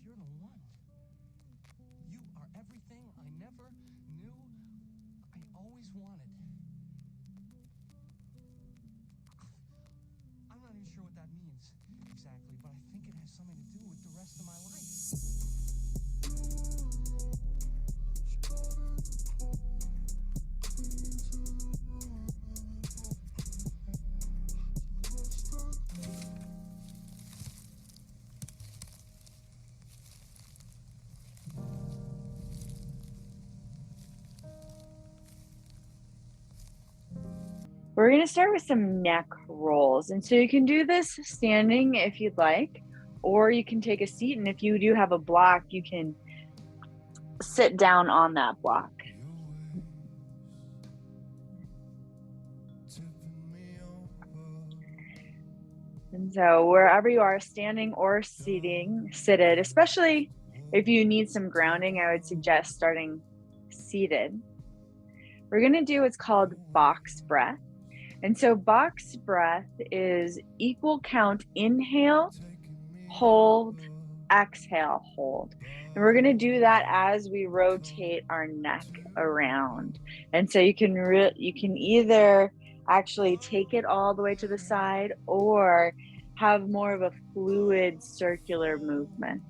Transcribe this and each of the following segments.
you're the one. You are everything I never knew I always wanted. I'm not even sure what that means exactly, but I think it has something to do with the rest of my life. We're going to start with some neck rolls. And so you can do this standing if you'd like, or you can take a seat. And if you do have a block, you can sit down on that block. And so wherever you are, standing or seated, especially if you need some grounding, I would suggest starting seated. We're going to do what's called box breath. And so box breath is equal count inhale, hold, exhale, hold. And we're going to do that as we rotate our neck around. And so you can either actually take it all the way to the side or have more of a fluid circular movement.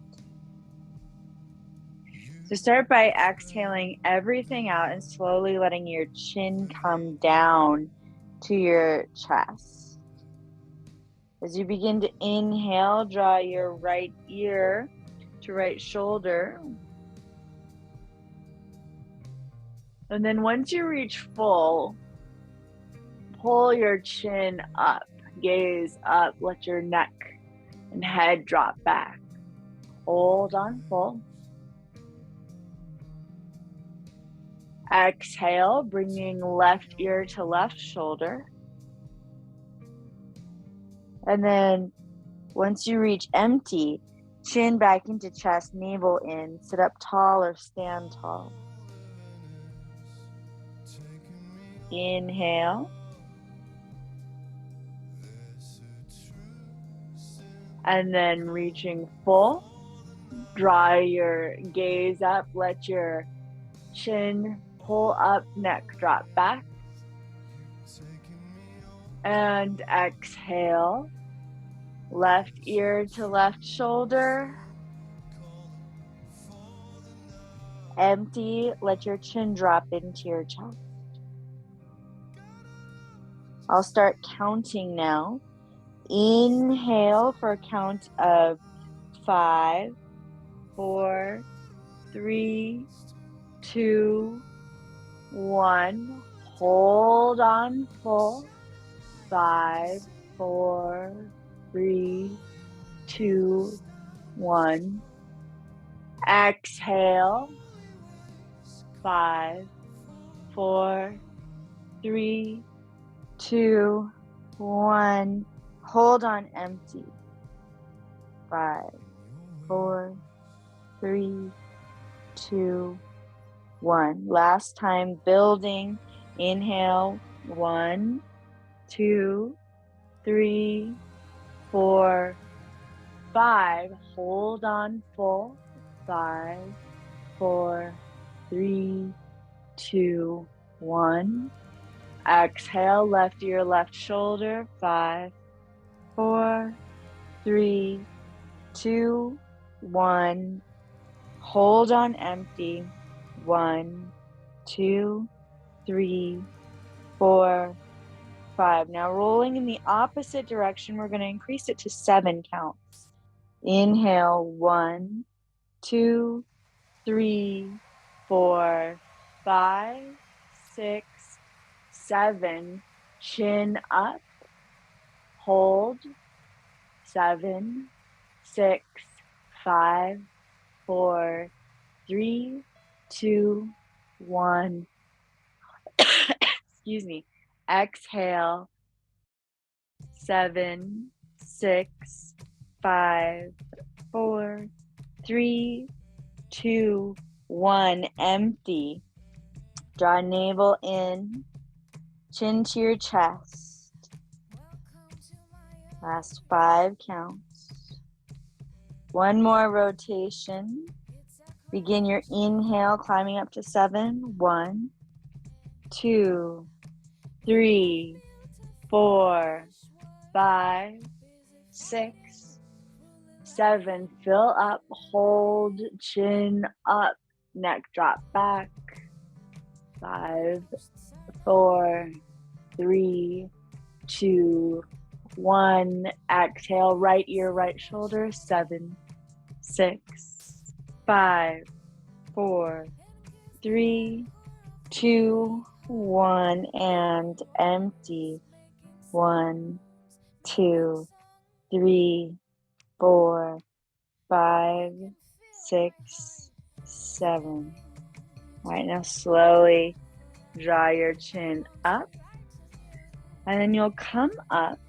So start by exhaling everything out and slowly letting your chin come down to your chest. As you begin to inhale, draw your right ear to right shoulder. And then once you reach full, pull your chin up, gaze up, let your neck and head drop back. Hold on full. Exhale, bringing left ear to left shoulder. And then once you reach empty, chin back into chest, navel in, sit up tall or stand tall. Inhale. And then reaching full, draw your gaze up, let your chin pull up, neck drop back. And exhale, left ear to left shoulder. Empty, let your chin drop into your chest. I'll start counting now. Inhale for a count of 5, 4, 3, 2, 1. Hold on full. 5, 4, 3, 2, 1. Exhale. 5, 4, 3, 2, 1. Hold on empty. 5, 4, 3, 2, 1. Last time, building. Inhale. 1, 2, 3, 4, 5. Hold on full. 5, 4, 3, 2, 1. Exhale, left ear, left shoulder. 5, 4, 3, 2, 1. Hold on empty. 1, 2, 3, 4, 5. Now rolling in the opposite direction, we're going to increase it to 7 counts. Inhale, 1, 2, 3, 4, 5, 6, 7. Chin up. Hold. 7, 6, 5, 4, 3, 2, 1. Excuse me. Exhale. 7, 6, 5, 4, 3, 2, 1. Empty. Draw navel in. Chin to your chest. Last 5 counts. One more rotation. Begin your inhale, climbing up to 7. 1, 2, 3, 4, 5, 6, 7. Fill up, hold, chin up, neck drop back. 5, 4, 3, 2, 1. Exhale, right ear, right shoulder. 7, 6, 5, 4, 3, 2, 1, and empty. 1, 2, 3, 4, 5, 6, 7. All right, now slowly draw your chin up, and then you'll come up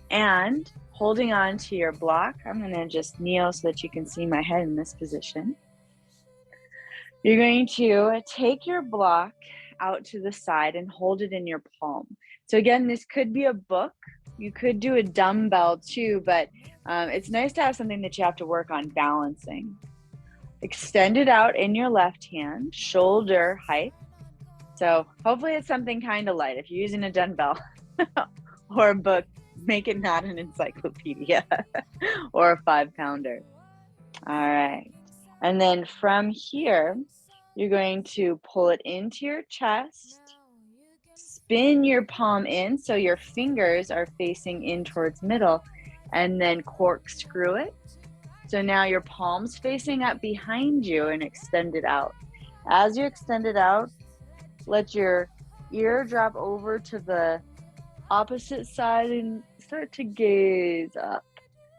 and holding on to your block. I'm going to just kneel so that you can see my head in this position. You're going to take your block out to the side and hold it in your palm. So again, this could be a book. You could do a dumbbell too, but it's nice to have something that you have to work on balancing. Extend it out in your left hand, shoulder height. So hopefully it's something kind of light. If you're using a dumbbell or a book, make it not an encyclopedia or a 5-pounder. All right. And then from here, you're going to pull it into your chest, spin your palm in so your fingers are facing in towards middle, and then corkscrew it. So now your palm's facing up behind you and extend it out. As you extend it out, let your ear drop over to the opposite side and start to gaze up.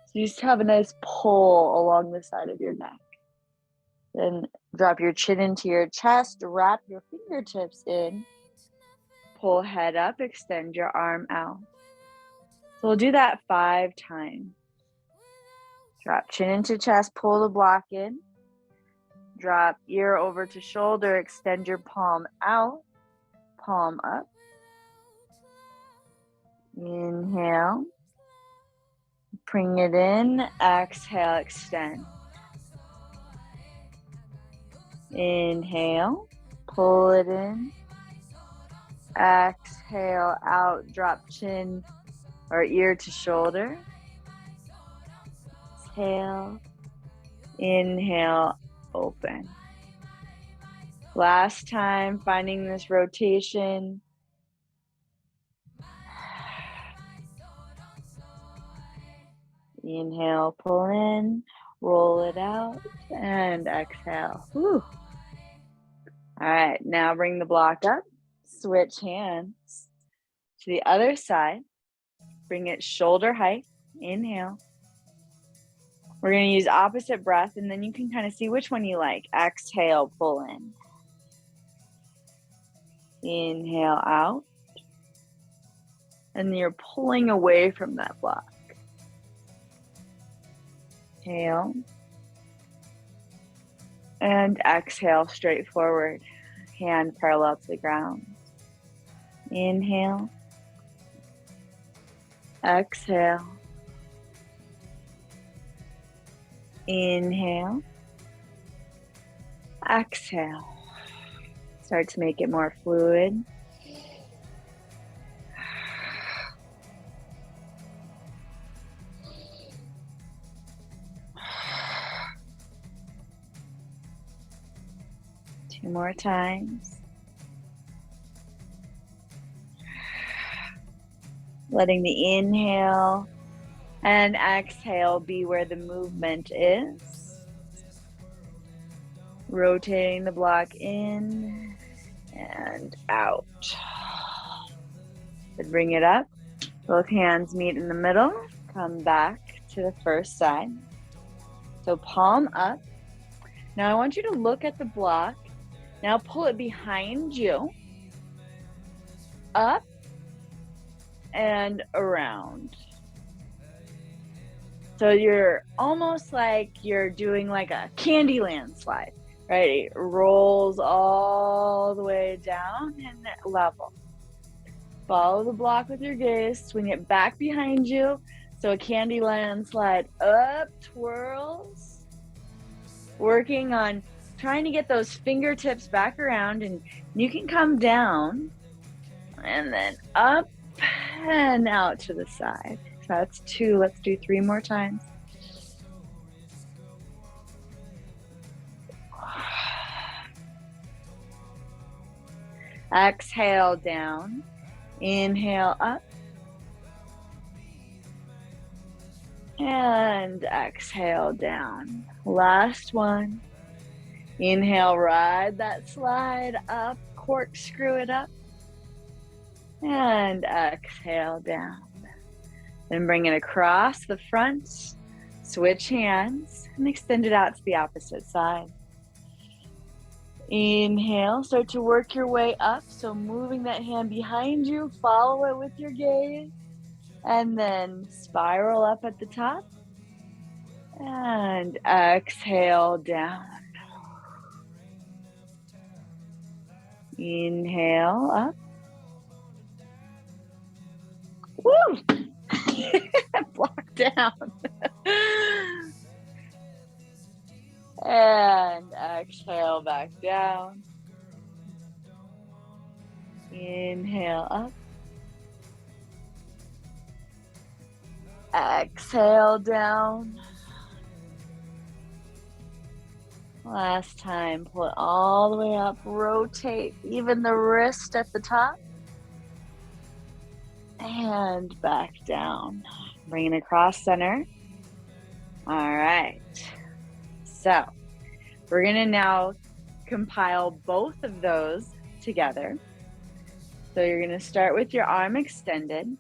So you just have a nice pull along the side of your neck. Then drop your chin into your chest, wrap your fingertips in, pull head up, extend your arm out. So we'll do that 5 times. Drop chin into chest, pull the block in, drop ear over to shoulder, extend your palm out, palm up. Inhale, bring it in, exhale, extend. Inhale, pull it in, exhale out, drop chin or ear to shoulder. Exhale, inhale, open. Last time, finding this rotation. Inhale, pull in, roll it out, and exhale. Whew. All right, now bring the block up, switch hands to the other side. Bring it shoulder height, inhale. We're going to use opposite breath, and then you can kind of see which one you like. Exhale, pull in. Inhale out. And you're pulling away from that block. Inhale. And exhale, straight forward. Hand parallel to the ground. Inhale. Exhale. Inhale. Exhale. Start to make it more fluid. Two more times. Letting the inhale and exhale be where the movement is. Rotating the block in and out. Then bring it up. Both hands meet in the middle. Come back to the first side. So palm up. Now I want you to look at the block. Now pull it behind you. Up and around. So you're almost like you're doing like a Candyland slide, right? It rolls all the way down and level. Follow the block with your gaze, swing it back behind you, So a candy landslide up, twirls. Working on trying to get those fingertips back around, and you can come down and then up and out to the side. So that's 2. Let's do 3 more times. Exhale down, inhale up, and exhale down. Last one. Inhale, ride that slide up, corkscrew it up, and exhale down. Then bring it across the front, switch hands, and extend it out to the opposite side. Inhale, start to work your way up, so moving that hand behind you, follow it with your gaze, and then spiral up at the top, and exhale down. Inhale up. Woo! Block down. And exhale back down. Inhale up. Exhale down. Last time, pull it all the way up, rotate even the wrist at the top, and back down. Bring it across center. All right, so we're gonna now compile both of those together. So you're gonna start with your arm extended,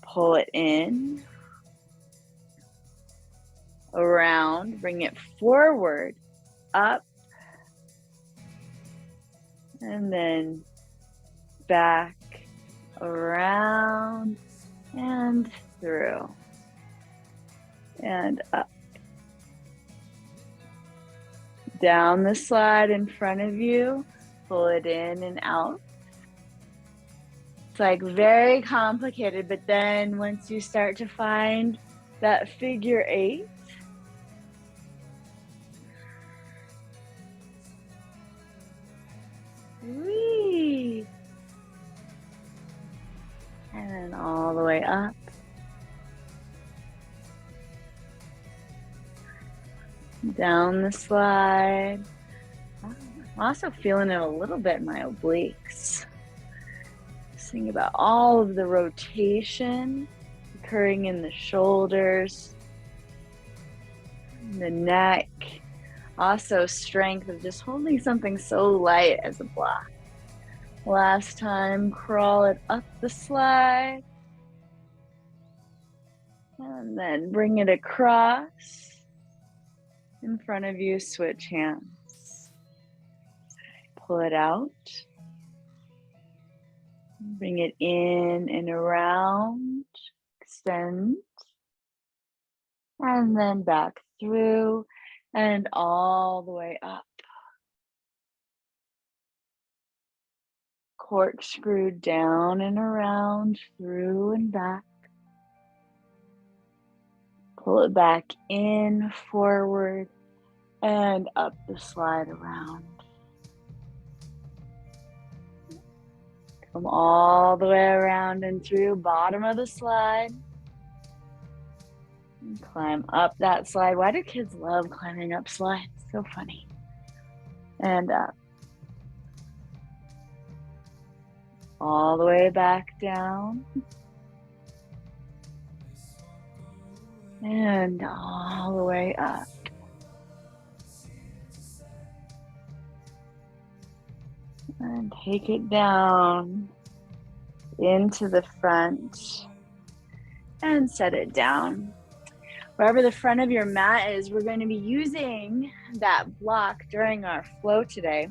pull it in, around, bring it forward, up, and then back, around, and through, and up. Down the slide in front of you, pull it in and out. It's like very complicated, but then once you start to find that figure 8, whee, and then all the way up. Down the slide. I'm also feeling it a little bit in my obliques. Just think about all of the rotation occurring in the shoulders, the neck. Also strength of just holding something so light as a block. Last time, crawl it up the slide. And then bring it across. In front of you, switch hands. Pull it out. Bring it in and around. Extend. And then back through and all the way up. Corkscrew down and around, through and back. Pull it back in, forward, and up the slide around. Come all the way around and through, bottom of the slide. And climb up that slide. Why do kids love climbing up slides? So funny. And up. All the way back down. And all the way up. And take it down into the front and set it down. Wherever the front of your mat is, we're going to be using that block during our flow today.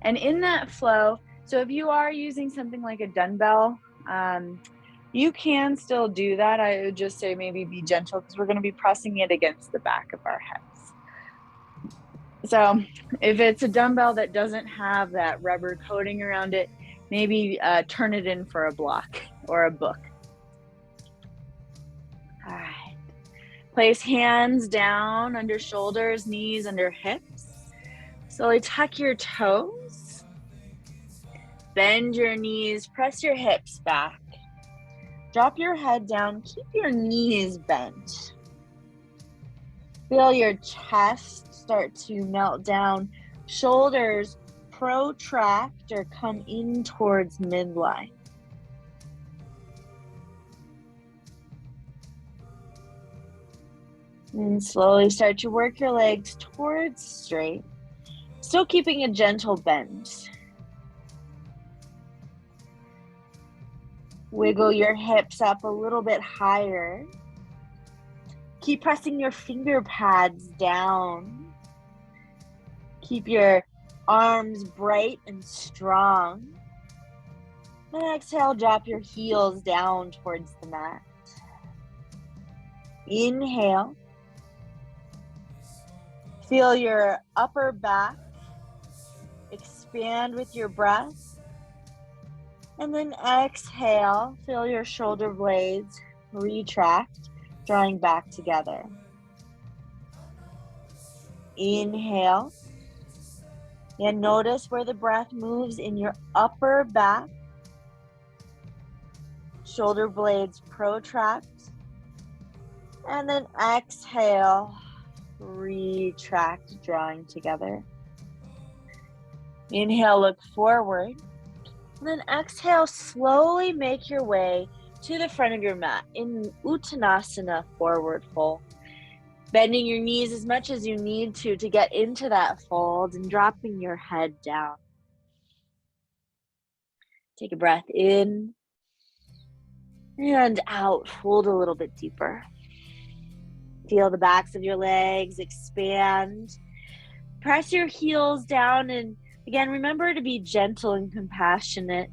And in that flow, so if you are using something like a dumbbell, you can still do that. I would just say maybe be gentle because we're going to be pressing it against the back of our heads. So if it's a dumbbell that doesn't have that rubber coating around it, maybe turn it in for a block or a book. Place hands down under shoulders, knees under hips. Slowly tuck your toes. Bend your knees, press your hips back. Drop your head down, keep your knees bent. Feel your chest start to melt down. Shoulders protract or come in towards midline. And slowly start to work your legs towards straight, still keeping a gentle bend. Wiggle your hips up a little bit higher. Keep pressing your finger pads down. Keep your arms bright and strong. And exhale, drop your heels down towards the mat. Inhale. Feel your upper back expand with your breath. And then exhale, feel your shoulder blades retract, drawing back together. Inhale. And notice where the breath moves in your upper back. Shoulder blades protract. And then exhale, retract, drawing together. Inhale, look forward. And then exhale, slowly make your way to the front of your mat in Uttanasana, forward fold. Bending your knees as much as you need to get into that fold and dropping your head down. Take a breath in and out. Fold a little bit deeper. Feel the backs of your legs expand. Press your heels down, and again, remember to be gentle and compassionate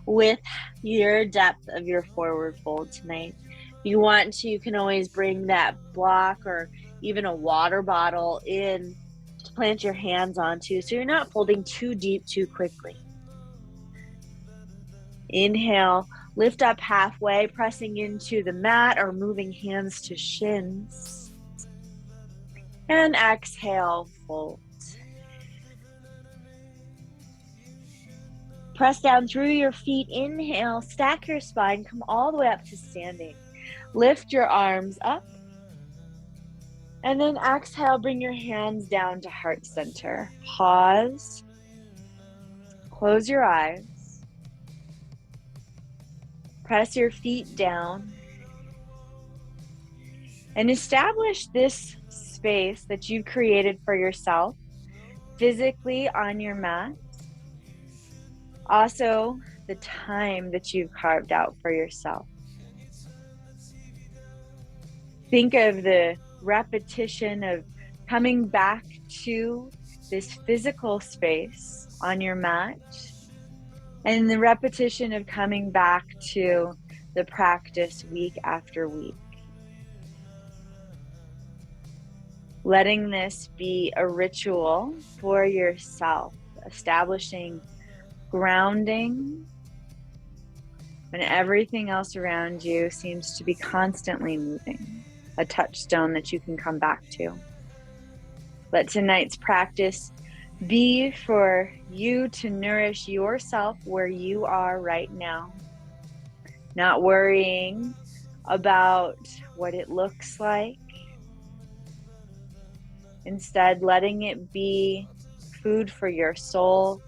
with your depth of your forward fold tonight. If you want to, you can always bring that block or even a water bottle in to plant your hands onto so you're not folding too deep too quickly. Inhale, lift up halfway, pressing into the mat or moving hands to shins. And exhale, fold. Press down through your feet. Inhale, stack your spine, come all the way up to standing. Lift your arms up. And then exhale, bring your hands down to heart center. Pause. Close your eyes. Press your feet down. And establish this space that you created for yourself physically on your mat. Also, the time that you've carved out for yourself. Think of the repetition of coming back to this physical space on your mat and the repetition of coming back to the practice week after week. Letting this be a ritual for yourself, establishing grounding when everything else around you seems to be constantly moving, a touchstone that you can come back to. Let tonight's practice be for you to nourish yourself where you are right now, not worrying about what it looks like. Instead, letting it be food for your soul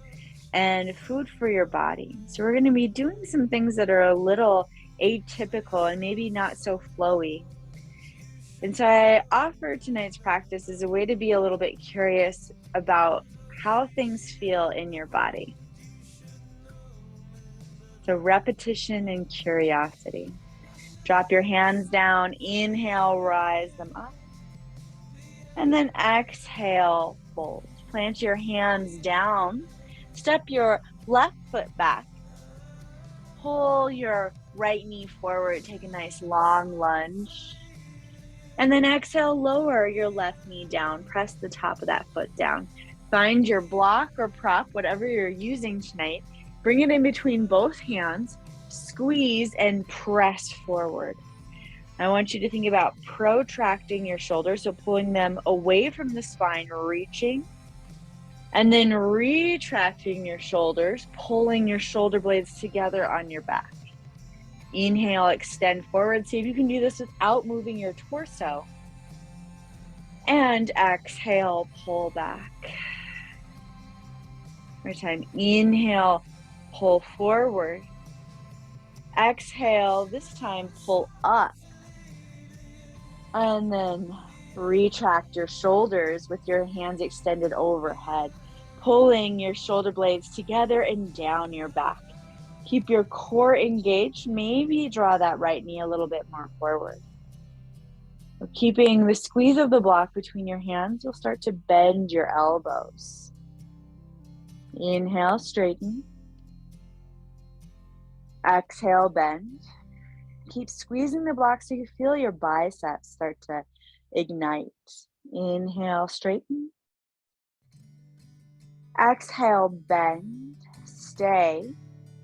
and food for your body. So we're going to be doing some things that are a little atypical and maybe not so flowy. And so I offer tonight's practice as a way to be a little bit curious about how things feel in your body. So repetition and curiosity. Drop your hands down, inhale, rise them up. And then exhale, fold. Plant your hands down. Step your left foot back. Pull your right knee forward. Take a nice long lunge. And then exhale, lower your left knee down. Press the top of that foot down. Find your block or prop, whatever you're using tonight. Bring it in between both hands. Squeeze and press forward. I want you to think about protracting your shoulders, so pulling them away from the spine, reaching, and then retracting your shoulders, pulling your shoulder blades together on your back. Inhale, extend forward. See if you can do this without moving your torso. And exhale, pull back. One more time. Inhale, pull forward. Exhale, this time pull up. And then retract your shoulders with your hands extended overhead, pulling your shoulder blades together and down your back. Keep your core engaged. Maybe draw that right knee a little bit more forward. Keeping the squeeze of the block between your hands, you'll start to bend your elbows. Inhale, straighten. Exhale, bend. Keep squeezing the block so you feel your biceps start to ignite. Inhale, straighten. Exhale, bend. Stay.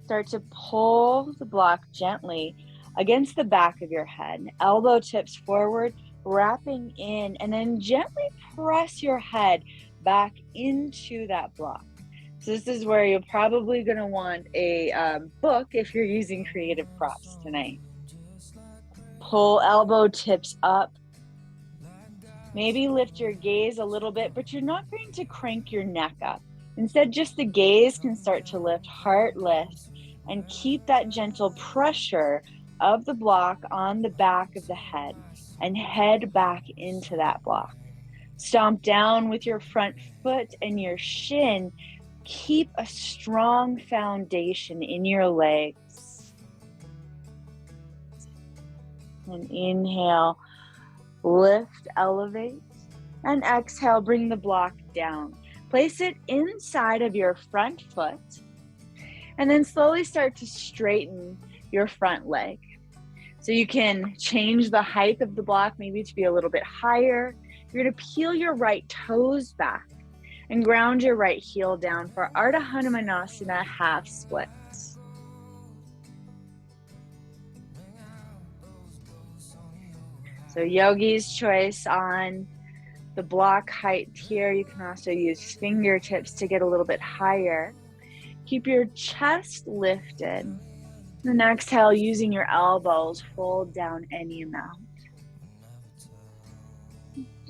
Start to pull the block gently against the back of your head. Elbow tips forward, wrapping in, and then gently press your head back into that block. So this is where you're probably going to want a book if you're using creative props tonight. Pull elbow tips up. Maybe lift your gaze a little bit, but you're not going to crank your neck up. Instead, just the gaze can start to lift, heart lifts, and keep that gentle pressure of the block on the back of the head and head back into that block. Stomp down with your front foot and your shin. Keep a strong foundation in your legs. And inhale, lift, elevate, and exhale, bring the block down. Place it inside of your front foot, and then slowly start to straighten your front leg. So you can change the height of the block, maybe to be a little bit higher. You're going to peel your right toes back and ground your right heel down for Ardha Hanumanasana half splits. So yogi's choice on the block height here. You can also use fingertips to get a little bit higher. Keep your chest lifted. And exhale, using your elbows, fold down any amount.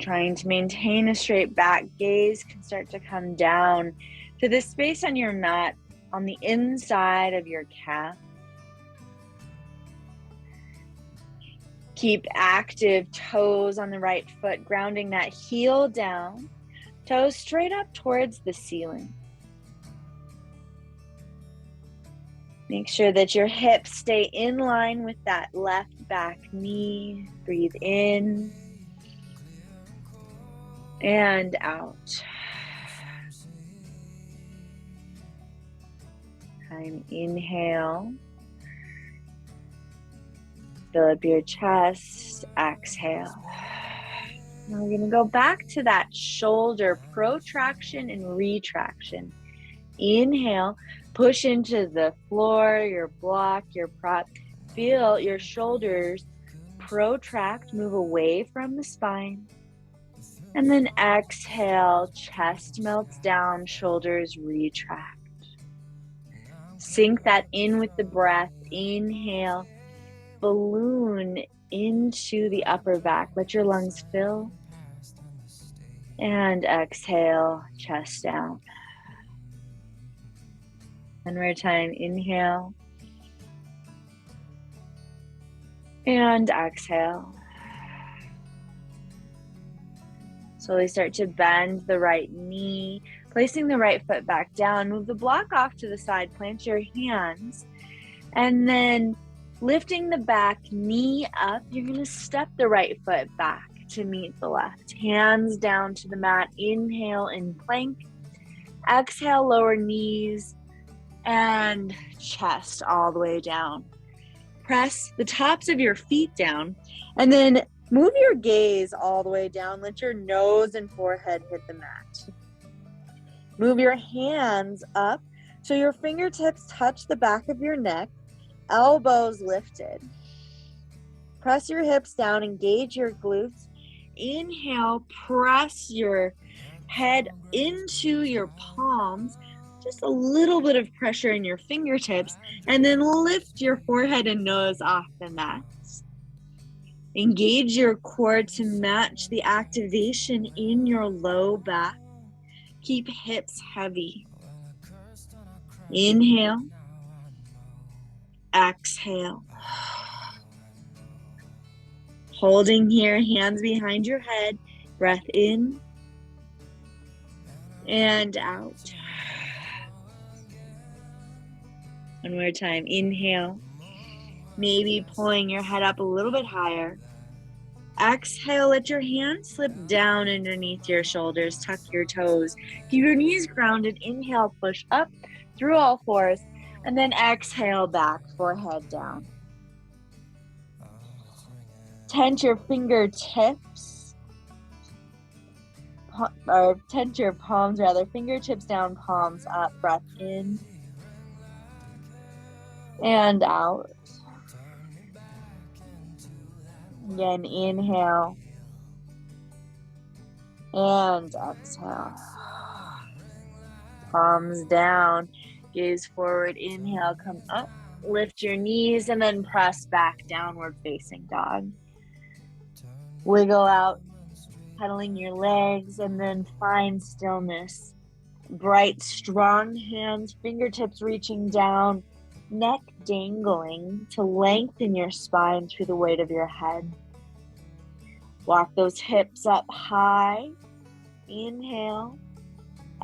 Trying to maintain a straight back, gaze can start to come down to the space on your mat on the inside of your calf. Keep active toes on the right foot, grounding that heel down, toes straight up towards the ceiling. Make sure that your hips stay in line with that left back knee. Breathe in and out. Time, inhale. Fill up your chest, exhale. Now we're gonna go back to that shoulder protraction and retraction. Inhale, push into the floor, your block, your prop. Feel your shoulders protract, move away from the spine. And then exhale, chest melts down, shoulders retract. Sink that in with the breath. Inhale, balloon into the upper back. Let your lungs fill. And exhale, chest down. One more time, inhale. And exhale. Slowly start to bend the right knee, placing the right foot back down. Move the block off to the side, plant your hands, and then lifting the back knee up, you're going to step the right foot back to meet the left. Hands down to the mat. Inhale in plank. Exhale, lower knees and chest all the way down. Press the tops of your feet down and then move your gaze all the way down. Let your nose and forehead hit the mat. Move your hands up so your fingertips touch the back of your neck. Elbows lifted. Press your hips down, engage your glutes. Inhale, press your head into your palms, just a little bit of pressure in your fingertips, and then lift your forehead and nose off the mat. Engage your core to match the activation in your low back. Keep hips heavy. Inhale, exhale. Holding here, hands behind your head, breath in and out. One more time, inhale, maybe pulling your head up a little bit higher. Exhale, let your hands slip down underneath your shoulders, tuck your toes. Keep your knees grounded. Inhale, push up through all fours, and then exhale back, forehead down. Tense your fingertips, or tense your palms rather, fingertips down, palms up, breath in and out. Again, inhale and exhale. Palms down, gaze forward, inhale, come up, lift your knees, and then press back, downward facing dog. Wiggle out, pedaling your legs, and then find stillness. Bright, strong hands, fingertips reaching down, neck dangling to lengthen your spine through the weight of your head. Walk those hips up high. Inhale.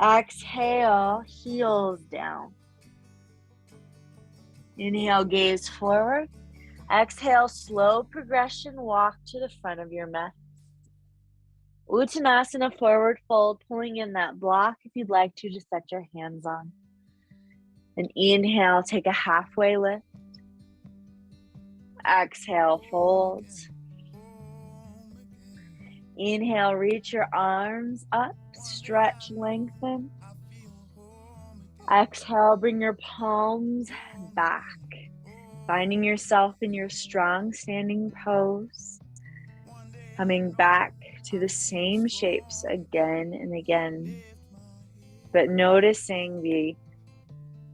Exhale, heels down. Inhale, gaze forward. Exhale, slow progression, walk to the front of your mat. Uttanasana, forward fold, pulling in that block if you'd like to set your hands on. And inhale, take a halfway lift. Exhale, fold. Inhale, reach your arms up, stretch, lengthen. Exhale, bring your palms back, finding yourself in your strong standing pose. Coming back to the same shapes again and again, but noticing the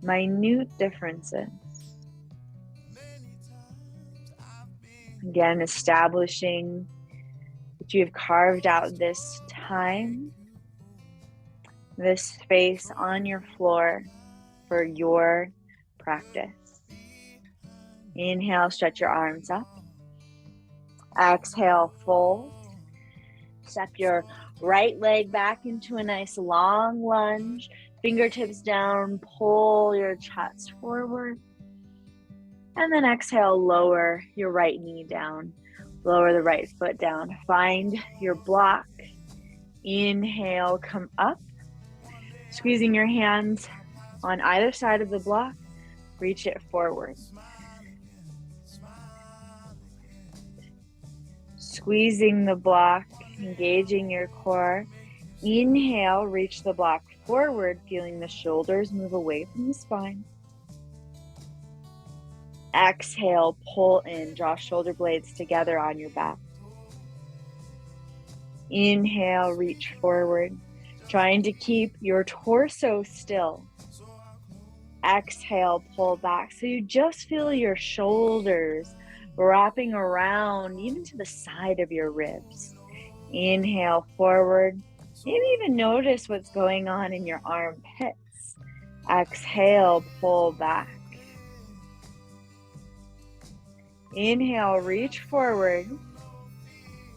minute differences. Again, establishing that you've carved out this time, this space on your floor for your practice. Inhale, stretch your arms up. Exhale, fold. Step your right leg back into a nice long lunge. Fingertips down, pull your chest forward. And then exhale, lower your right knee down. Lower the right foot down. Find your block. Inhale, come up. Squeezing your hands on either side of the block. Reach it forward. Squeezing the block, engaging your core. Inhale, reach the block forward, feeling the shoulders move away from the spine. Exhale, pull in, draw shoulder blades together on your back. Inhale, reach forward, trying to keep your torso still. Exhale, pull back, so you just feel your shoulders wrapping around, even to the side of your ribs. Inhale, forward. Maybe even notice what's going on in your armpits. Exhale, pull back. Inhale, reach forward.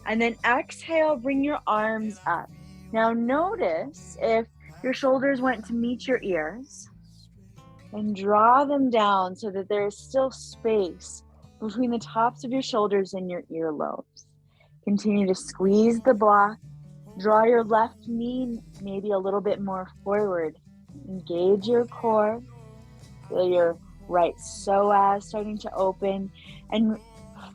And then exhale, bring your arms up. Now notice if your shoulders went to meet your ears, and draw them down so that there is still space between the tops of your shoulders and your earlobes. Continue to squeeze the block. Draw your left knee maybe a little bit more forward. Engage your core. Feel your right psoas starting to open. And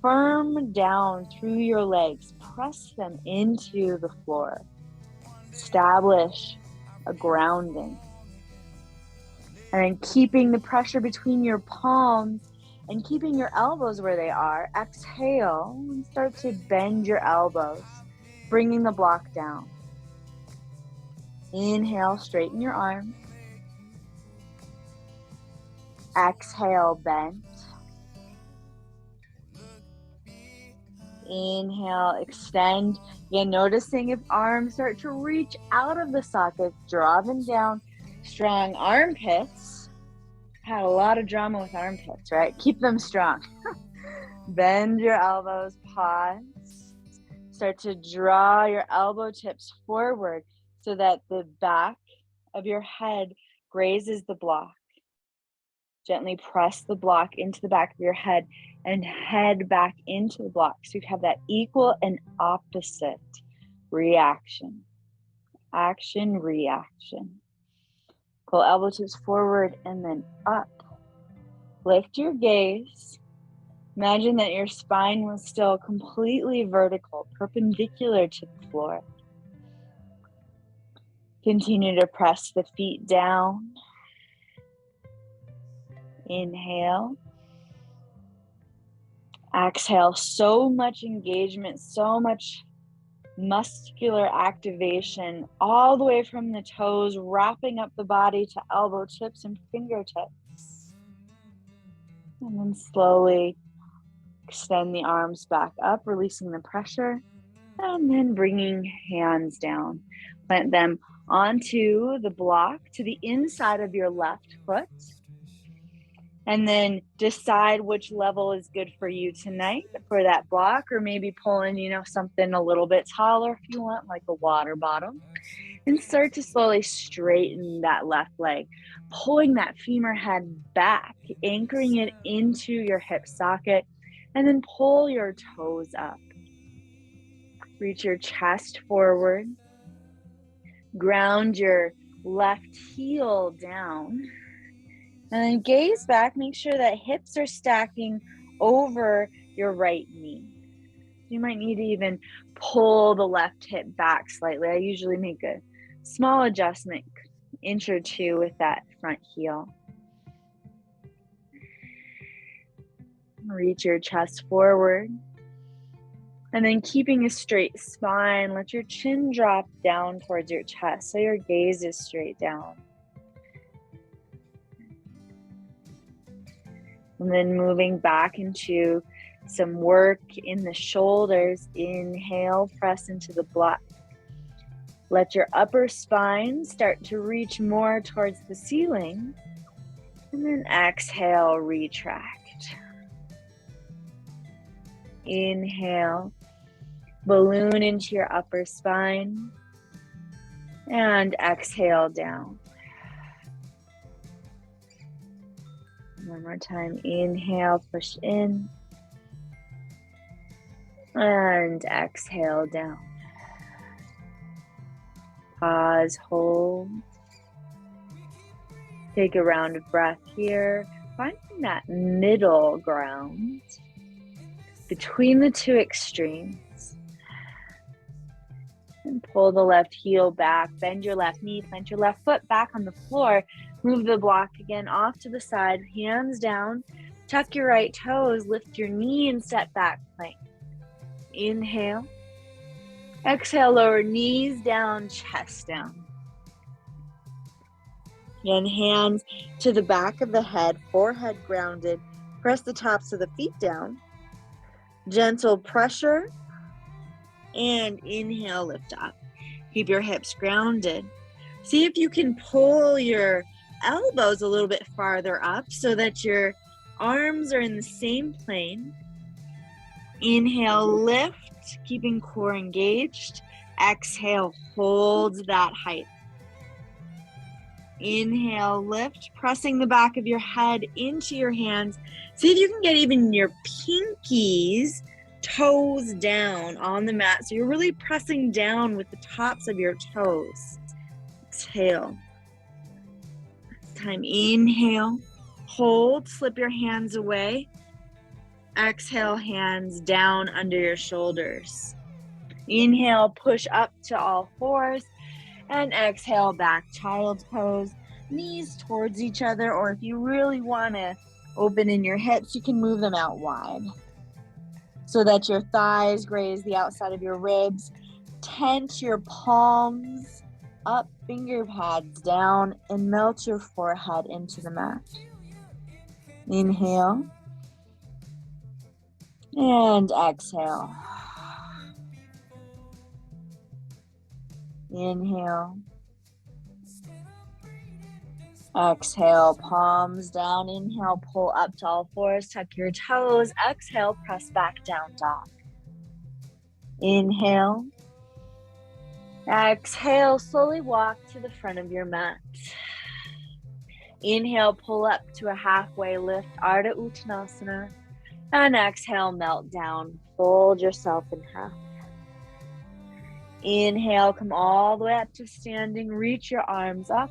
firm down through your legs. Press them into the floor. Establish a grounding. And then keeping the pressure between your palms And keeping your elbows where they are, exhale and start to bend your elbows, bringing the block down. Inhale, straighten your arms. Exhale, bend. Inhale, extend. Again, noticing if arms start to reach out of the sockets, draw them down. Strong armpits. Had a lot of drama with armpits, right? Keep them strong. Bend your elbows, pause. Start to draw your elbow tips forward so that the back of your head grazes the block. Gently press the block into the back of your head and head back into the block. So you have that equal and opposite reaction. Action, reaction. Pull elbow tips forward and then up. Lift your gaze. Imagine that your spine was still completely vertical, perpendicular to the floor. Continue to press the feet down. Inhale. Exhale. So much engagement, so much muscular activation all the way from the toes, wrapping up the body to elbow tips and fingertips. And then slowly extend the arms back up, releasing the pressure, and then bringing hands down. Plant them onto the block to the inside of your left foot. And then decide which level is good for you tonight for that block, or maybe pull in, something a little bit taller if you want, like a water bottle. And start to slowly straighten that left leg, pulling that femur head back, anchoring it into your hip socket, and then pull your toes up. Reach your chest forward. Ground your left heel down. And then gaze back, make sure that hips are stacking over your right knee. You might need to even pull the left hip back slightly. I usually make a small adjustment, inch or two with that front heel. Reach your chest forward. And then keeping a straight spine, let your chin drop down towards your chest so your gaze is straight down. And then moving back into some work in the shoulders. Inhale, press into the block. Let your upper spine start to reach more towards the ceiling. And then exhale, retract. Inhale, balloon into your upper spine. And exhale down. One more time, inhale, push in, and exhale down. Pause, hold. Take a round of breath here, finding that middle ground between the two extremes. And pull the left heel back, bend your left knee, plant your left foot back on the floor. Move the block again off to the side, hands down, tuck your right toes, lift your knee and step back plank. Inhale. Exhale, lower knees down, chest down. Again, hands to the back of the head, forehead grounded. Press the tops of the feet down. Gentle pressure. And inhale, lift up. Keep your hips grounded. See if you can pull your elbows a little bit farther up so that your arms are in the same plane. Inhale, lift, keeping core engaged. Exhale, hold that height. Inhale, lift, pressing the back of your head into your hands. See if you can get even your pinkies, toes down on the mat. So you're really pressing down with the tops of your toes. Exhale. This time, inhale, hold, slip your hands away. Exhale, hands down under your shoulders. Inhale, push up to all fours. And exhale, back child's pose, knees towards each other. Or if you really want to Open in your hips. You can move them out wide so that your thighs graze the outside of your ribs. Tent your palms up, finger pads down, and melt your forehead into the mat. Inhale and exhale. Inhale. Exhale, palms down. Inhale, pull up to all fours, tuck your toes. Exhale, press back down dog. Inhale. Exhale, slowly walk to the front of your mat. Inhale, pull up to a halfway lift, Ardha Uttanasana. And exhale, melt down. Fold yourself in half. Inhale, come all the way up to standing. Reach your arms up.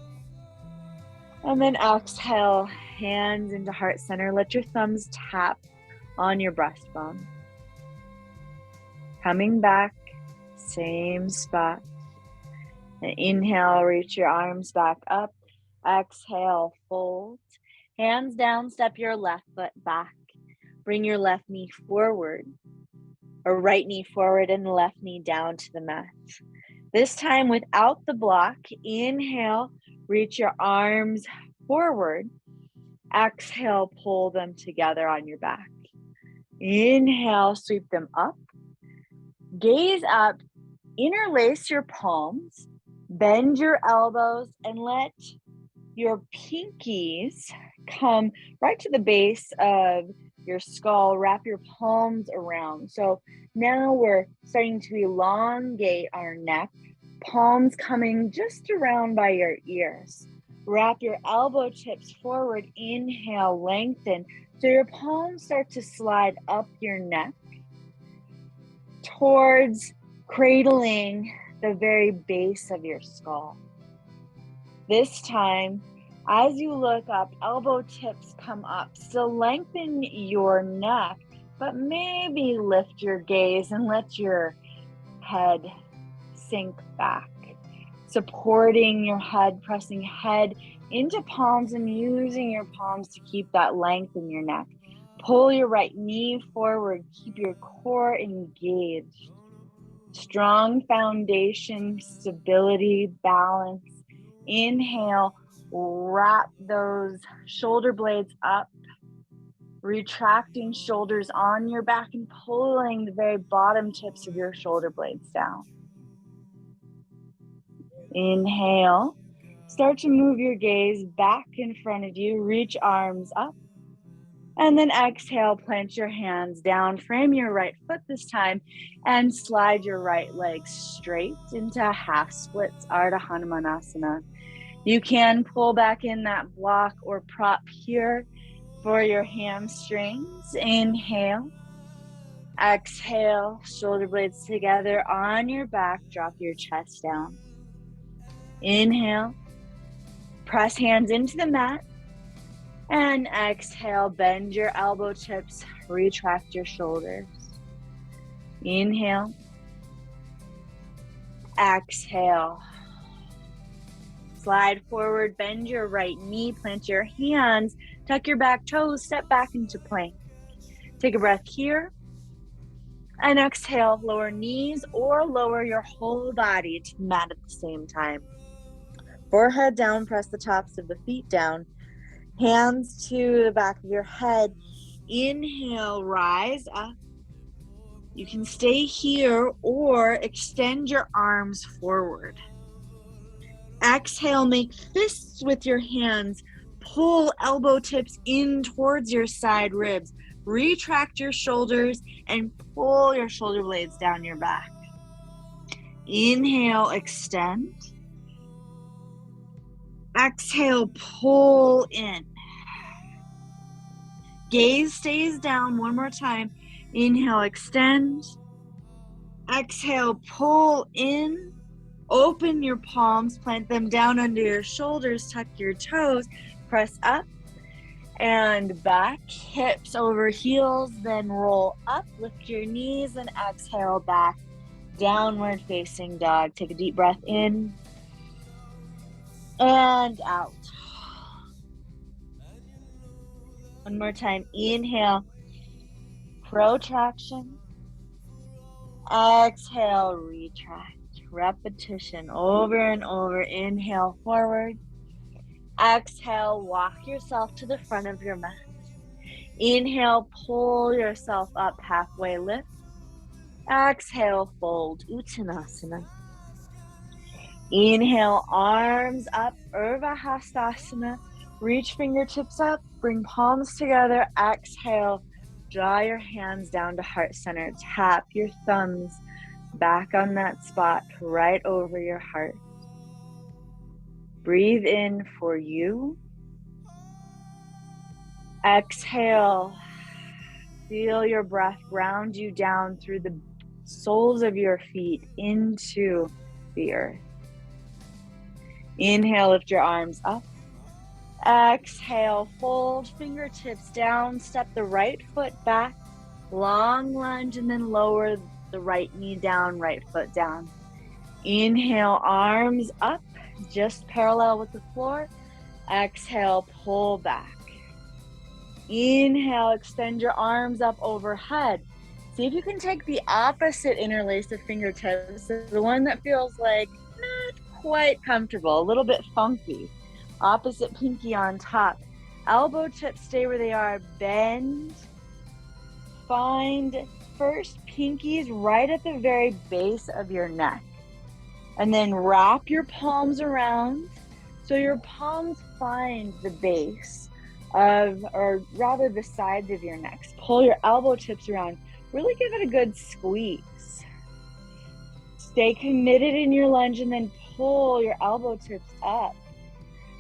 And then exhale, hands into heart center. Let your thumbs tap on your breastbone. Coming back, same spot. And inhale, reach your arms back up. Exhale, fold. Hands down, step your left foot back. Bring your left knee forward, or right knee forward and left knee down to the mat. This time without the block. Inhale, reach your arms forward. Exhale, pull them together on your back. Inhale, sweep them up. Gaze up, interlace your palms, bend your elbows, and let your pinkies come right to the base of your skull. Wrap your palms around. So now we're starting to elongate our neck, palms coming just around by your ears. Wrap your elbow tips forward. Inhale, lengthen. So your palms start to slide up your neck towards cradling the very base of your skull. This time, as you look up, elbow tips come up. Still lengthen your neck, but maybe lift your gaze and let your head sink back. Supporting your head, pressing head into palms and using your palms to keep that length in your neck. Pull your right knee forward. Keep your core engaged. Strong foundation, stability, balance. Inhale, wrap those shoulder blades up, retracting shoulders on your back and pulling the very bottom tips of your shoulder blades down. Inhale, start to move your gaze back in front of you, reach arms up. And then exhale, plant your hands down, frame your right foot this time, and slide your right leg straight into half splits, Ardha Hanumanasana. You can pull back in that block or prop here for your hamstrings. Inhale. Exhale, shoulder blades together on your back, drop your chest down. Inhale. Press hands into the mat. And exhale, bend your elbow tips, retract your shoulders. Inhale. Exhale. Slide forward, bend your right knee, plant your hands, tuck your back toes, step back into plank. Take a breath here. And exhale, lower knees or lower your whole body to the mat at the same time. Forehead down, press the tops of the feet down. Hands to the back of your head. Inhale, rise up. You can stay here or extend your arms forward. Exhale, make fists with your hands. Pull elbow tips in towards your side ribs. Retract your shoulders and pull your shoulder blades down your back. Inhale, extend. Exhale, pull in. Gaze stays down one more time. Inhale, extend. Exhale, pull in. Open your palms, plant them down under your shoulders, tuck your toes, press up and back, hips over heels, then roll up, lift your knees and exhale back, downward facing dog. Take a deep breath in and out. One more time. Inhale, protraction. Exhale, retract. Repetition over and over. Inhale, forward. Exhale, walk yourself to the front of your mat. Inhale, pull yourself up, halfway lift. Exhale, fold, Uttanasana. Inhale, arms up, Urdhva Hastasana. Reach fingertips up, bring palms together. Exhale, draw your hands down to heart center. Tap your thumbs back on that spot, right over your heart. Breathe in for you. Exhale, feel your breath ground you down through the soles of your feet into the earth. Inhale, lift your arms up. Exhale, fold fingertips down, step the right foot back, long lunge, and then lower the right knee down, right foot down. Inhale, arms up, just parallel with the floor. Exhale, pull back. Inhale, extend your arms up overhead. See if you can take the opposite interlace of fingertips, the one that feels like not quite comfortable, a little bit funky. Opposite pinky on top. Elbow tips stay where they are. Bend. Find first pinkies right at the very base of your neck. And then wrap your palms around so your palms find the base of, or rather the sides of your neck. Pull your elbow tips around. Really give it a good squeeze. Stay committed in your lunge and then pull your elbow tips up.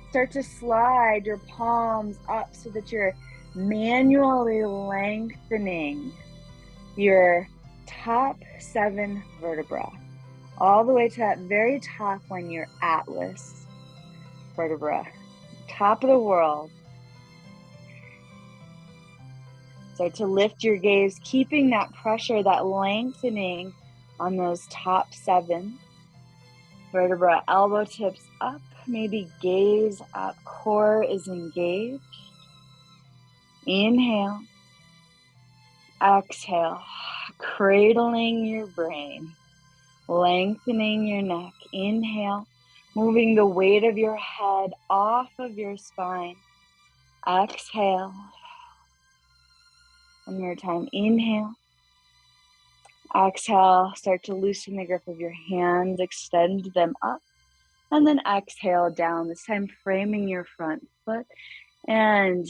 Start to slide your palms up so that you're manually lengthening your top 7 vertebrae all the way to that very top one, your atlas vertebra, top of the world. Start to lift your gaze, keeping that pressure, that lengthening on those top 7 vertebrae. Elbow tips up, maybe gaze up, core is engaged. Inhale, exhale, cradling your brain, lengthening your neck. Inhale, moving the weight of your head off of your spine. Exhale. One more time. Inhale. Exhale. Start to loosen the grip of your hands. Extend them up. And then exhale down. This time framing your front foot. And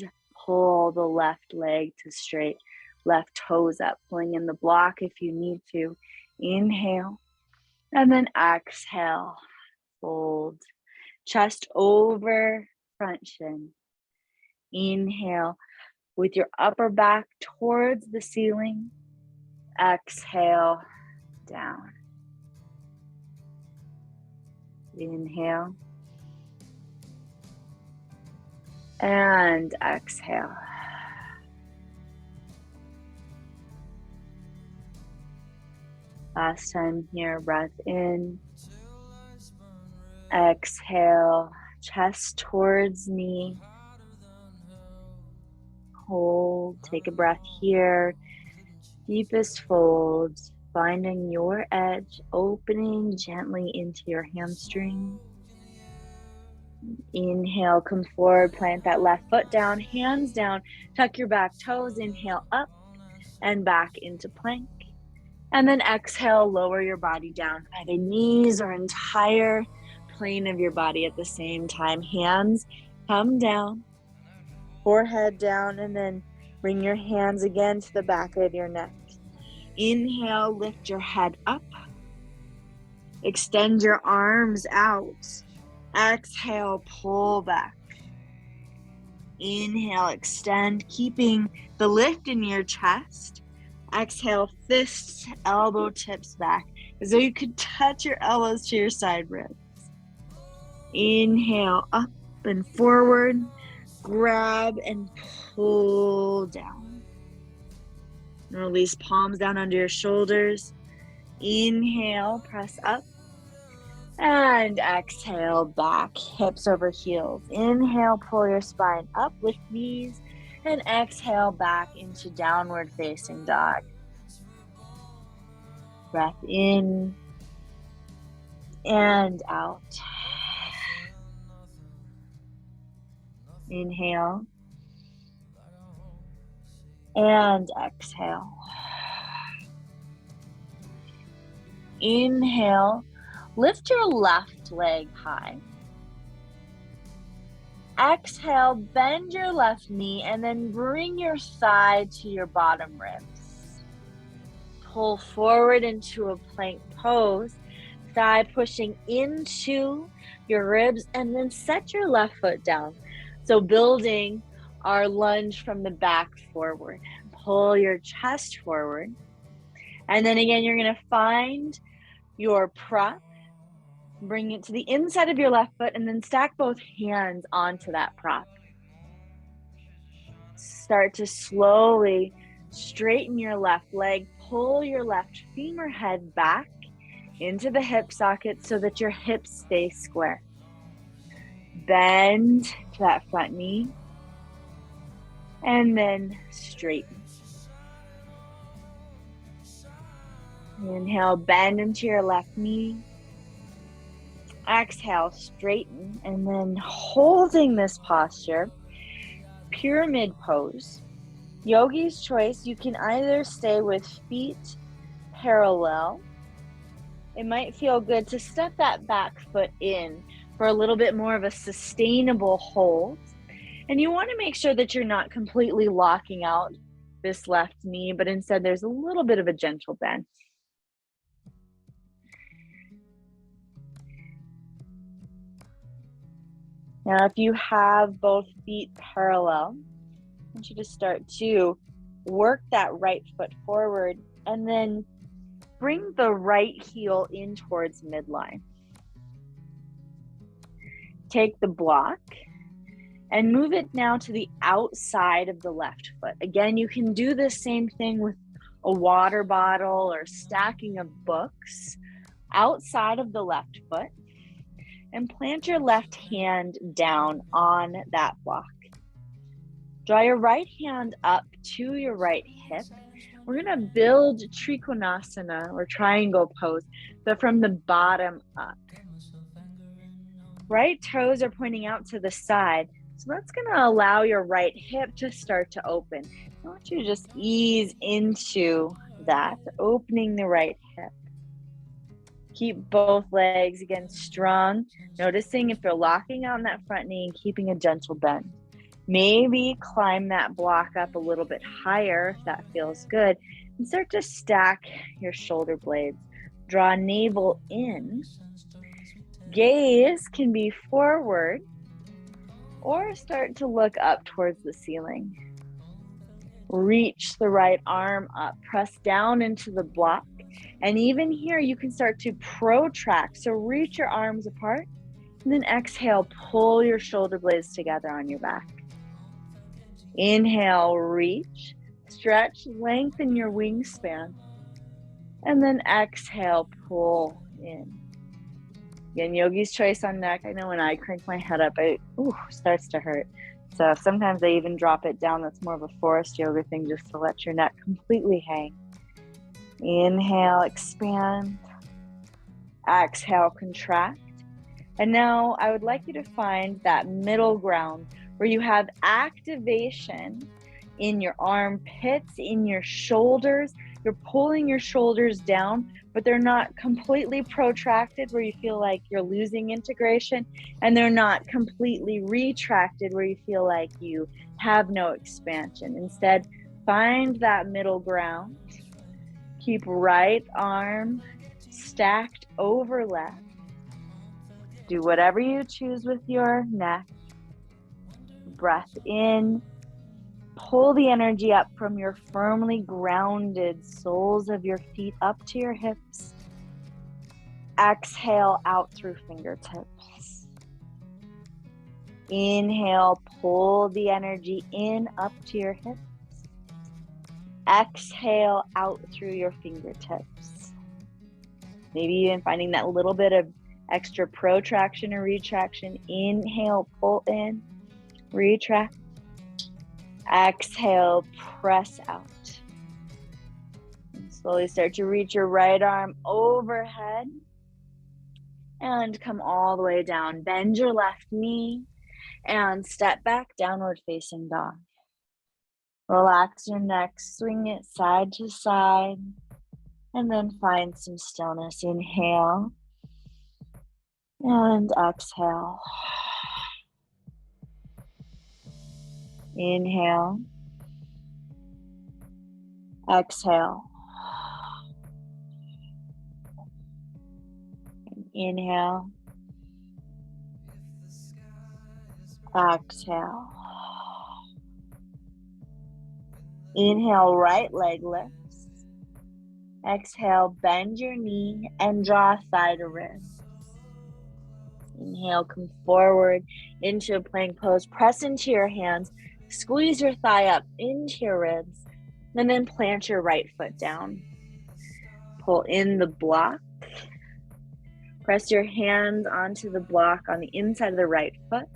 pull the left leg to straight. Left toes up. Pulling in the block if you need to. Inhale. And then exhale. Fold. Chest over front shin. Inhale. With your upper back towards the ceiling. Exhale, down. Inhale. And exhale. Last time here, breath in. Exhale, chest towards knee. Hold, take a breath here. Deepest folds, finding your edge, opening gently into your hamstring. Inhale, come forward, plant that left foot down, hands down, tuck your back toes, inhale up and back into plank. And then exhale, lower your body down, either knees or entire plane of your body at the same time. Hands come down. Forehead down, and then bring your hands again to the back of your neck. Inhale, lift your head up. Extend your arms out. Exhale, pull back. Inhale, extend, keeping the lift in your chest. Exhale, fists, elbow tips back, as though you could touch your elbows to your side ribs. Inhale, up and forward. Grab and pull down. And release palms down under your shoulders. Inhale, press up. And exhale, back, hips over heels. Inhale, pull your spine up, lift knees. And exhale back into downward facing dog. Breath in and out. Inhale and exhale. Inhale, lift your left leg high. Exhale, bend your left knee and then bring your thigh to your bottom ribs. Pull forward into a plank pose, thigh pushing into your ribs, and then set your left foot down. So building our lunge from the back forward. Pull your chest forward. And then again, you're going to find your prop. Bring it to the inside of your left foot and then stack both hands onto that prop. Start to slowly straighten your left leg. Pull your left femur head back into the hip socket so that your hips stay square. Bend to that front knee and then straighten. Inhale, bend into your left knee. Exhale, straighten, and then holding this posture, pyramid pose. Yogi's choice, you can either stay with feet parallel. It might feel good to step that back foot in for a little bit more of a sustainable hold. And you want to make sure that you're not completely locking out this left knee, but instead there's a little bit of a gentle bend. Now, if you have both feet parallel, I want you to start to work that right foot forward and then bring the right heel in towards midline. Take the block and move it now to the outside of the left foot. Again, you can do the same thing with a water bottle or stacking of books outside of the left foot. And plant your left hand down on that block. Draw your right hand up to your right hip. We're going to build Trikonasana or triangle pose, but from the bottom up. Right toes are pointing out to the side. So that's going to allow your right hip to start to open. I want you to just ease into that, opening the right hip. Keep both legs again strong, noticing if you're locking out in that front knee and keeping a gentle bend. Maybe climb that block up a little bit higher if that feels good, and start to stack your shoulder blades. Draw navel in. Gaze can be forward or start to look up towards the ceiling. Reach the right arm up, press down into the block. And even here, you can start to protract. So reach your arms apart and then exhale, pull your shoulder blades together on your back. Inhale, reach, stretch, lengthen your wingspan. And then exhale, pull in. Again, yogi's choice on neck. I know when I crank my head up, it starts to hurt. So sometimes I even drop it down. That's more of a forest yoga thing, just to let your neck completely hang. Inhale, expand. Exhale, contract. And now I would like you to find that middle ground where you have activation in your armpits, in your shoulders. You're pulling your shoulders down, but they're not completely protracted where you feel like you're losing integration, and they're not completely retracted where you feel like you have no expansion. Instead, find that middle ground. Keep right arm stacked over left. Do whatever you choose with your neck. Breath in. Pull the energy up from your firmly grounded soles of your feet up to your hips. Exhale out through fingertips. Inhale, pull the energy in up to your hips. Exhale out through your fingertips. Maybe even finding that little bit of extra protraction or retraction. Inhale, pull in, retract. Exhale, press out. And slowly start to reach your right arm overhead and come all the way down. Bend your left knee and step back, downward facing dog. Relax your neck, swing it side to side, and then find some stillness. Inhale and exhale. Inhale, exhale. Inhale, exhale. Inhale, right leg lifts. Exhale, bend your knee and draw thigh to ribs. Inhale, come forward into a plank pose. Press into your hands. Squeeze your thigh up into your ribs. And then plant your right foot down. Pull in the block. Press your hands onto the block on the inside of the right foot.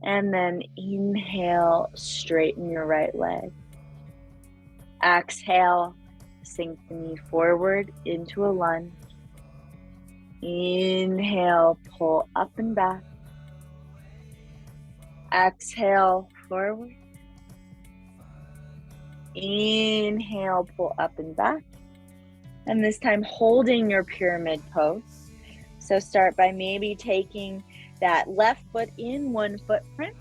And then inhale, straighten your right leg. Exhale, sink the knee forward into a lunge. Inhale, pull up and back. Exhale, forward. Inhale, pull up and back. And this time holding your pyramid pose. So start by maybe taking that left foot in one footprint.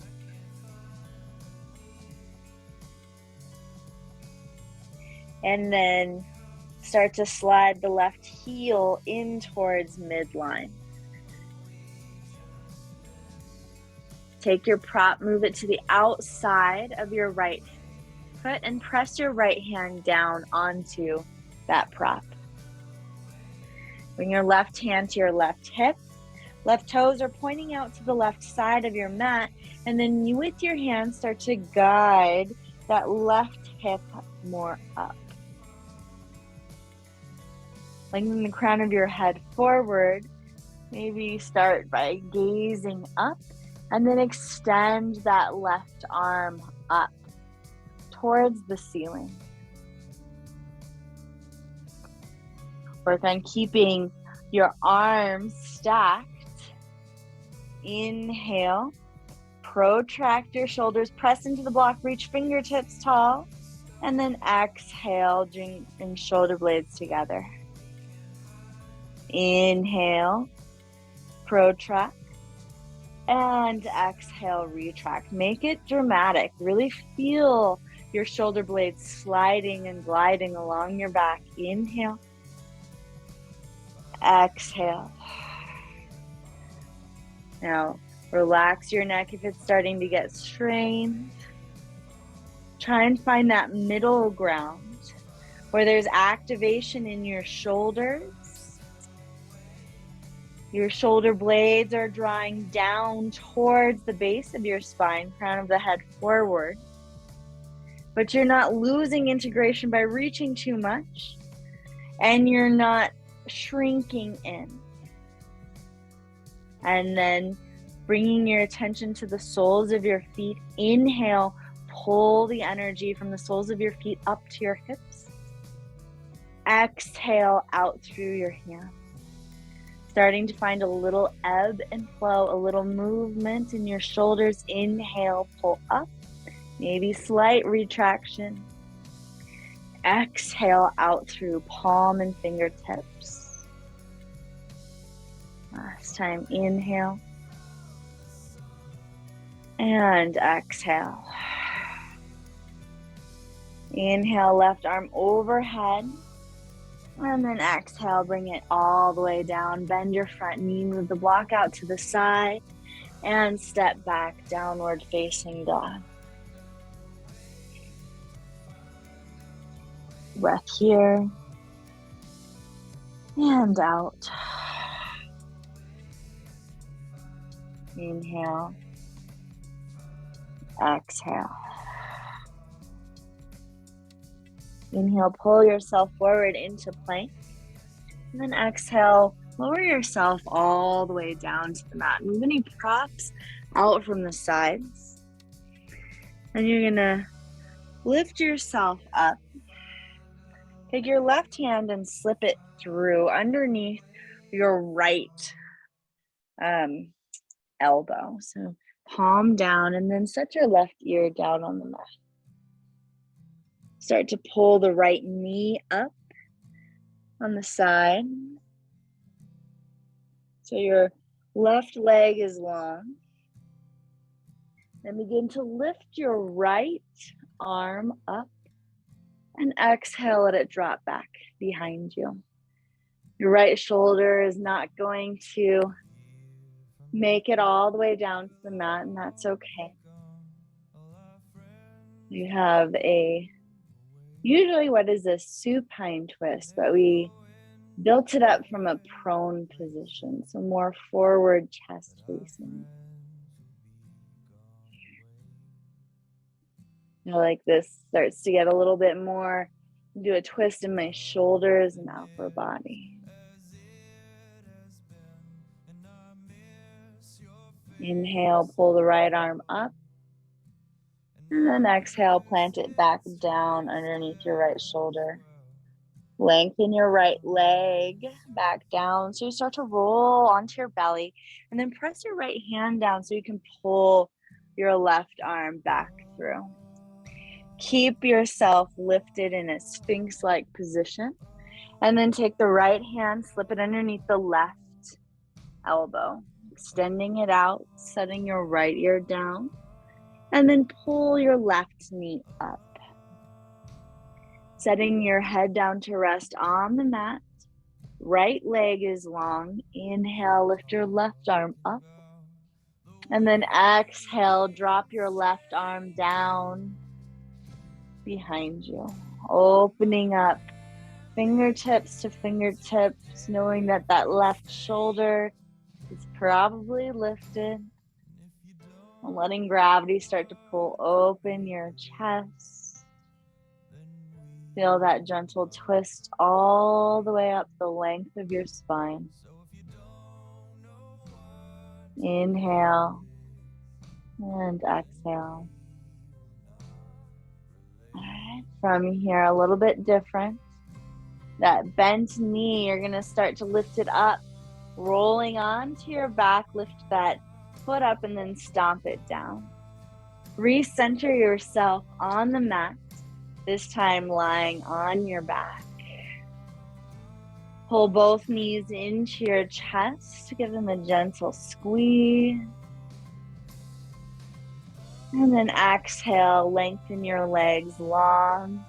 And then start to slide the left heel in towards midline. Take your prop, move it to the outside of your right foot and press your right hand down onto that prop. Bring your left hand to your left hip. Left toes are pointing out to the left side of your mat. And then you, with your hand, start to guide that left hip more up. Lengthen the crown of your head forward. Maybe start by gazing up and then extend that left arm up towards the ceiling. Work on keeping your arms stacked. Inhale, protract your shoulders, press into the block, reach fingertips tall, and then exhale, bring shoulder blades together. Inhale, protract, and exhale, retract. Make it dramatic. Really feel your shoulder blades sliding and gliding along your back. Inhale, exhale. Now, relax your neck if it's starting to get strained. Try and find that middle ground where there's activation in your shoulders. Your shoulder blades are drawing down towards the base of your spine, crown of the head forward. But you're not losing integration by reaching too much, and you're not shrinking in. And then bringing your attention to the soles of your feet. Inhale, pull the energy from the soles of your feet up to your hips. Exhale out through your hands. Starting to find a little ebb and flow, a little movement in your shoulders. Inhale, pull up, maybe slight retraction. Exhale out through palm and fingertips. Last time, inhale and exhale. Inhale, left arm overhead. And then exhale, bring it all the way down. Bend your front knee, move the block out to the side, and step back, downward facing dog. Breath here and out. Inhale, exhale. Inhale, pull yourself forward into plank. And then exhale, lower yourself all the way down to the mat. Move any props out from the sides. And you're gonna Lift yourself up. Take your left hand and slip it through underneath your right elbow. So palm down, and then set your left ear down on the mat. Start to pull the right knee up on the side. So your left leg is long. Then begin to lift your right arm up and exhale, let it drop back behind you. Your right shoulder is not going to make it all the way down to the mat, and that's okay. You have usually what is a supine twist, but we built it up from a prone position, so more forward chest facing. Like this starts to get a little bit more, do a twist in my shoulders and upper body. Inhale, pull the right arm up. And then exhale, plant it back down underneath your right shoulder. Lengthen your right leg back down. So you start to roll onto your belly, and then press your right hand down so you can pull your left arm back through. Keep yourself lifted in a sphinx-like position, and then take the right hand, slip it underneath the left elbow, extending it out, setting your right ear down, and then pull your left knee up. Setting your head down to rest on the mat. Right leg is long. Inhale, lift your left arm up. And then exhale, drop your left arm down behind you. Opening up fingertips to fingertips, knowing that that left shoulder is probably lifted. And letting gravity start to pull open your chest. Feel that gentle twist all the way up the length of your spine. Inhale and exhale. All right, from here, a little bit different. That bent knee, you're going to start to lift it up, rolling onto your back. Lift that foot up and then stomp it down. Recenter yourself on the mat. This time lying on your back. Pull both knees into your chest, give them a gentle squeeze. And then exhale, lengthen your legs long.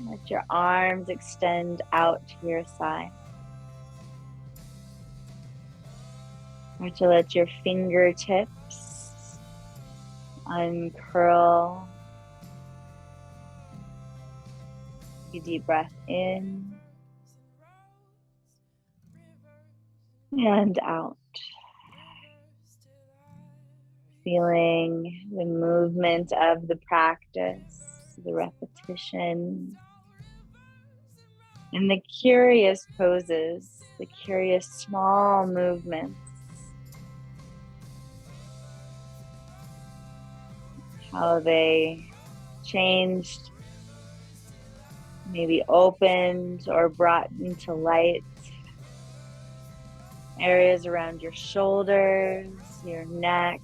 Let your arms extend out to your side. Start to let your fingertips uncurl. Take a deep breath in and out. Feeling the movement of the practice, the repetition, and the curious poses, the curious small movements. How they changed, maybe opened or brought into light areas around your shoulders, your neck,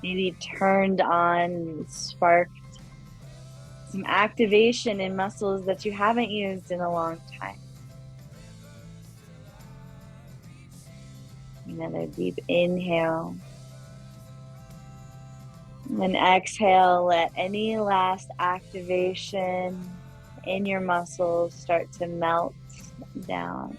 maybe turned on, sparked some activation in muscles that you haven't used in a long time. Another deep inhale. And then exhale, let any last activation in your muscles start to melt down.